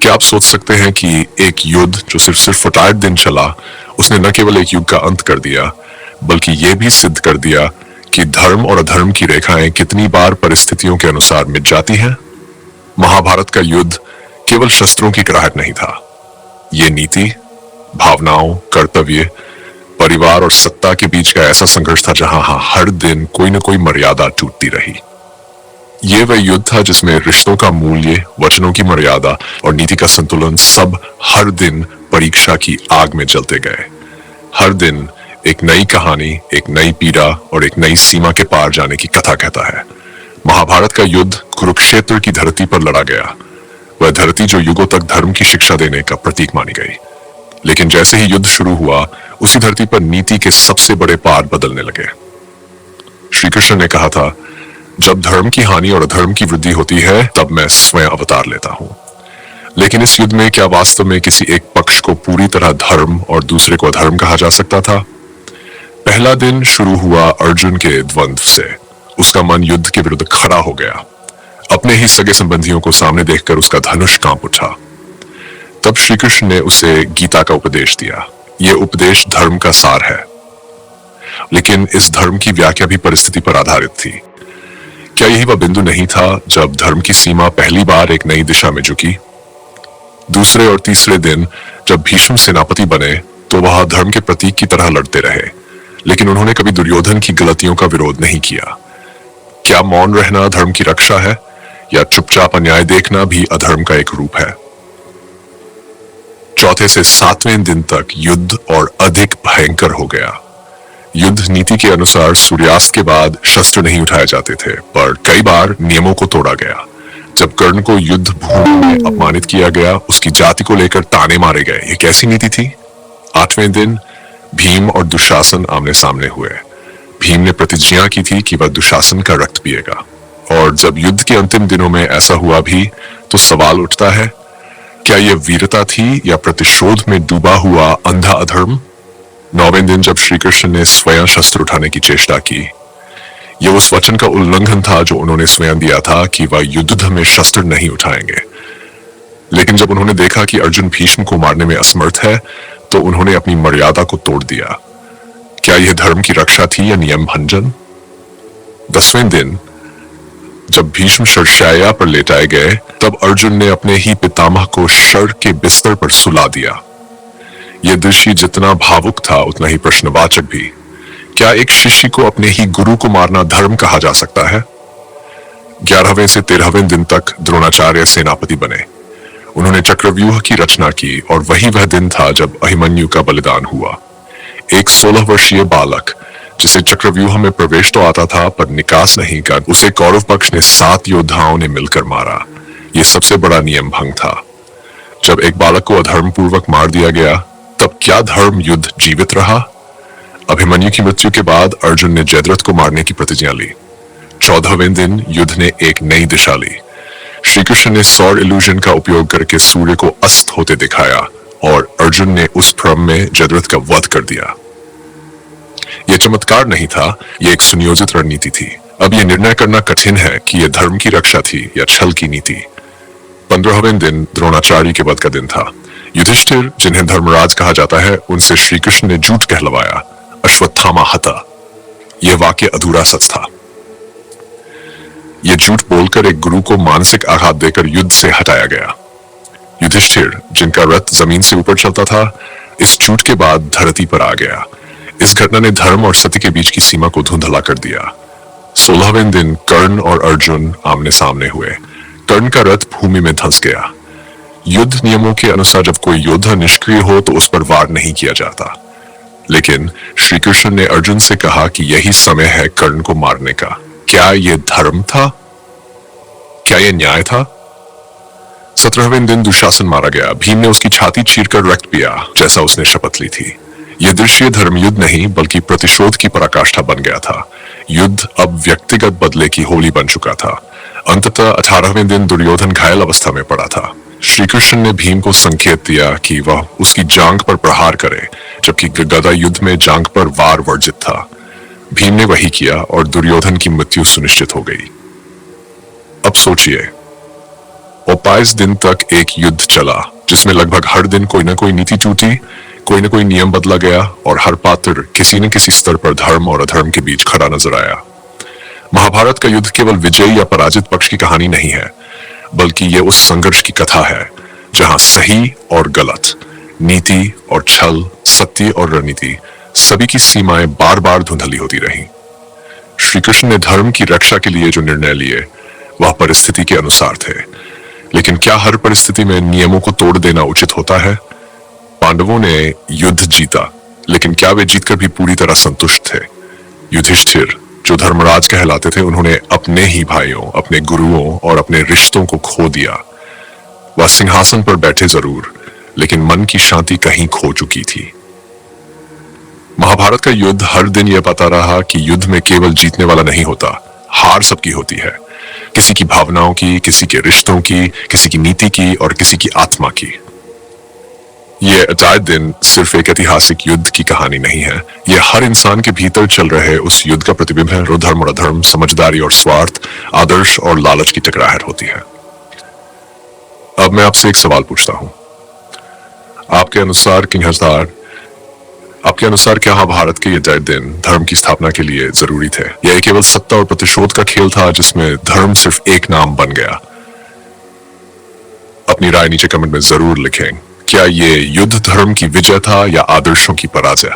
क्या आप सोच सकते हैं कि एक युद्ध जो सिर्फ सिर्फ 48 दिन चला, उसने न केवल एक युग का अंत कर दिया, बल्कि यह भी सिद्ध कर दिया कि धर्म और अधर्म की रेखाएं कितनी बार परिस्थितियों के अनुसार मिट जाती हैं? महाभारत का युद्ध केवल शस्त्रों की कराहट नहीं था। ये नीति, भावनाओं, कर्तव्य, परिवार और सत्ता के बीच का ऐसा संघर्ष था जहां हर दिन कोई न कोई मर्यादा टूटती रही। ये वह युद्ध था जिसमें रिश्तों का मूल्य, वचनों की मर्यादा और नीति का संतुलन सब हर दिन परीक्षा की आग में जलते गए। हर दिन एक नई कहानी, एक नई पीड़ा और एक नई सीमा के पार जाने की कथा कहता है। महाभारत का युद्ध कुरुक्षेत्र की धरती पर लड़ा गया, वह धरती जो युगों तक धर्म की शिक्षा देने का प्रतीक मानी गई। लेकिन जैसे ही युद्ध शुरू हुआ, उसी धरती पर नीति के सबसे बड़े पाठ बदलने लगे। श्री कृष्ण ने कहा था, जब धर्म की हानि और अधर्म की वृद्धि होती है, तब मैं स्वयं अवतार लेता हूं। लेकिन इस युद्ध में क्या वास्तव में किसी एक पक्ष को पूरी तरह धर्म और दूसरे को अधर्म कहा जा सकता था? पहला दिन शुरू हुआ अर्जुन के द्वंद्व से। उसका मन युद्ध के विरुद्ध खड़ा हो गया। अपने ही सगे संबंधियों को सामने देखकर उसका धनुष कांप उठा। तब श्री कृष्ण ने उसे गीता का उपदेश दिया। यह उपदेश धर्म का सार है, लेकिन इस धर्म की व्याख्या भी परिस्थिति पर आधारित थी। क्या यही वह बिंदु नहीं था जब धर्म की सीमा पहली बार एक नई दिशा में झुकी? दूसरे और तीसरे दिन जब भीष्म सेनापति बने, तो वह धर्म के प्रतीक की तरह लड़ते रहे, लेकिन उन्होंने कभी दुर्योधन की गलतियों का विरोध नहीं किया। क्या मौन रहना धर्म की रक्षा है, या चुपचाप अन्याय देखना भी अधर्म का एक रूप है? चौथे से सातवें दिन तक युद्ध और अधिक भयंकर हो गया। युद्ध नीति के अनुसार सूर्यास्त के बाद शस्त्र नहीं उठाए जाते थे, पर कई बार नियमों को तोड़ा गया। जब कर्ण को युद्ध भूमि में अपमानित किया गया, उसकी जाति को लेकर ताने मारे गए। ये कैसी नीति थी? आठवें दिन भीम और दुशासन आमने सामने हुए। भीम ने प्रतिज्ञा की थी कि वह दुशासन का रक्त पिएगा, और जब युद्ध के अंतिम दिनों में ऐसा हुआ भी, तो सवाल उठता है, क्या यह वीरता थी या प्रतिशोध में डूबा हुआ अंधा अधर्म? नौवें दिन जब श्री कृष्ण ने स्वयं शस्त्र उठाने की चेष्टा की, यह उस वचन का उल्लंघन था जो उन्होंने स्वयं दिया था कि वह युद्ध में शस्त्र नहीं उठाएंगे। लेकिन जब उन्होंने देखा कि अर्जुन भीष्म को मारने में असमर्थ है, तो उन्होंने अपनी मर्यादा को तोड़ दिया। क्या यह धर्म की रक्षा थी या नियम भंजन? 10वें दिन जब भीष्म शरशाया पर लेटाए गए, तब अर्जुन ने अपने ही पितामह को शर के बिस्तर पर सुला दिया। यह दृश्य जितना भावुक था, उतना ही प्रश्नवाचक भी। क्या एक शिष्य को अपने ही गुरु को मारना धर्म कहा जा सकता है? 11वें से 13वें दिन तक द्रोणाचार्य सेनापति बने। उन्होंने चक्रव्यूह की रचना की, और वही वह दिन था जब अभिमन्यु का बलिदान हुआ। एक 16 वर्षीय बालक, जिसे चक्रव्यूह में प्रवेश तो आता था पर निकास नहीं कर, उसे कौरव पक्ष ने 7 योद्धाओं ने मिलकर मारा। यह सबसे बड़ा नियम भंग था। जब एक बालक को अधर्म पूर्वक मार दिया गया, तब क्या धर्म युद्ध जीवित रहा? अभिमन्यु की मृत्यु के बाद अर्जुन ने जयद्रथ को मारने की प्रतिज्ञा ली। 14वें दिन युद्ध ने एक नई दिशा ली। श्री कृष्ण ने सौर इल्यूजन का उपयोग करके सूर्य को अस्त होते दिखाया, और अर्जुन ने उस भ्रम में जयद्रथ का वध कर दिया। यह चमत्कार नहीं था, यह एक सुनियोजित रणनीति थी। अब यह निर्णय करना कठिन है कि यह धर्म की रक्षा थी या छल की नीति। 15वें दिन द्रोणाचार्य के वध का दिन था। युधिष्ठिर, जिन्हें धर्मराज कहा जाता है, उनसे श्री कृष्ण ने झूठ कहलवाया, अश्वत्थामा हता। यह वाक्य अधूरा सच था। यह झूठ बोलकर एक गुरु को मानसिक आघात देकर युद्ध से हटाया गया। युधिष्ठिर, जिनका रथ जमीन से ऊपर चलता था, इस झूठ के बाद धरती पर आ गया। इस घटना ने धर्म और सत्य के बीच की सीमा को धुंधला कर दिया। 16वें दिन कर्ण और अर्जुन आमने सामने हुए। कर्ण का रथ भूमि में धंस गया। युद्ध नियमों के अनुसार जब कोई योद्धा निष्क्रिय हो, तो उस पर वार नहीं किया जाता। लेकिन श्री कृष्ण ने अर्जुन से कहा कि यही समय है कर्ण को मारने का। क्या यह धर्म था? क्या यह न्याय था? 17वें दिन दुशासन मारा गया। भीम ने उसकी छाती चीरकर रक्त पिया, जैसा उसने शपथ ली थी। यह दृश्य धर्म युद्ध नहीं, बल्कि प्रतिशोध की पराकाष्ठा बन गया था। युद्ध अब व्यक्तिगत बदले की होली बन चुका था। अंततः 18वें दिन दुर्योधन घायल अवस्था में पड़ा था। श्री कृष्ण ने भीम को संकेत दिया कि वह उसकी जांघ पर प्रहार करे, जबकि गदा युद्ध में जांघ पर वार वर्जित था। भीम ने वही किया, और दुर्योधन की मृत्यु सुनिश्चित हो गई। अब सोचिए, और 22 दिन तक एक युद्ध चला जिसमें लगभग हर दिन कोई ना कोई नीति टूटी, कोई ना कोई नियम बदला गया और हर पात्र किसी न किसी स्तर पर धर्म और अधर्म के बीच खड़ा नजर आया। महाभारत का युद्ध केवल विजयी या पराजित पक्ष की कहानी नहीं है, बल्कि यह उस संघर्ष की कथा है जहां सही और गलत, नीति और छल, सत्य और रणनीति, सभी की सीमाएं बार बार धुंधली होती रहीं। श्री कृष्ण ने धर्म की रक्षा के लिए जो निर्णय लिए वह परिस्थिति के अनुसार थे, लेकिन क्या हर परिस्थिति में नियमों को तोड़ देना उचित होता है? पांडवों ने युद्ध जीता, लेकिन क्या वे जीतकर भी पूरी तरह संतुष्ट थे? युधिष्ठिर, जो धर्मराज कहलाते थे, उन्होंने अपने ही भाइयों, अपने गुरुओं और अपने रिश्तों को खो दिया। वह सिंहासन पर बैठे जरूर, लेकिन मन की शांति कहीं खो चुकी थी। महाभारत का युद्ध हर दिन यह पता रहा कि युद्ध में केवल जीतने वाला नहीं होता, हार सबकी होती है। किसी की भावनाओं की, किसी के रिश्तों की, किसी की नीति की और किसी की आत्मा की। यह 28 दिन सिर्फ एक ऐतिहासिक युद्ध की कहानी नहीं है, यह हर इंसान के भीतर चल रहे उस युद्ध का प्रतिबिंब है। धर्म और अधर्म, समझदारी और स्वार्थ, आदर्श और लालच की टकराहट होती है। अब मैं आपसे एक सवाल पूछता हूं, आपके अनुसार क्या महाभारत के ये 28 दिन धर्म की स्थापना के लिए जरूरी थे, या ये केवल सत्ता और प्रतिशोध का खेल था जिसमें धर्म सिर्फ एक नाम बन गया? अपनी राय नीचे कमेंट में जरूर लिखें। क्या ये युद्ध धर्म की विजय था या आदर्शों की पराजय?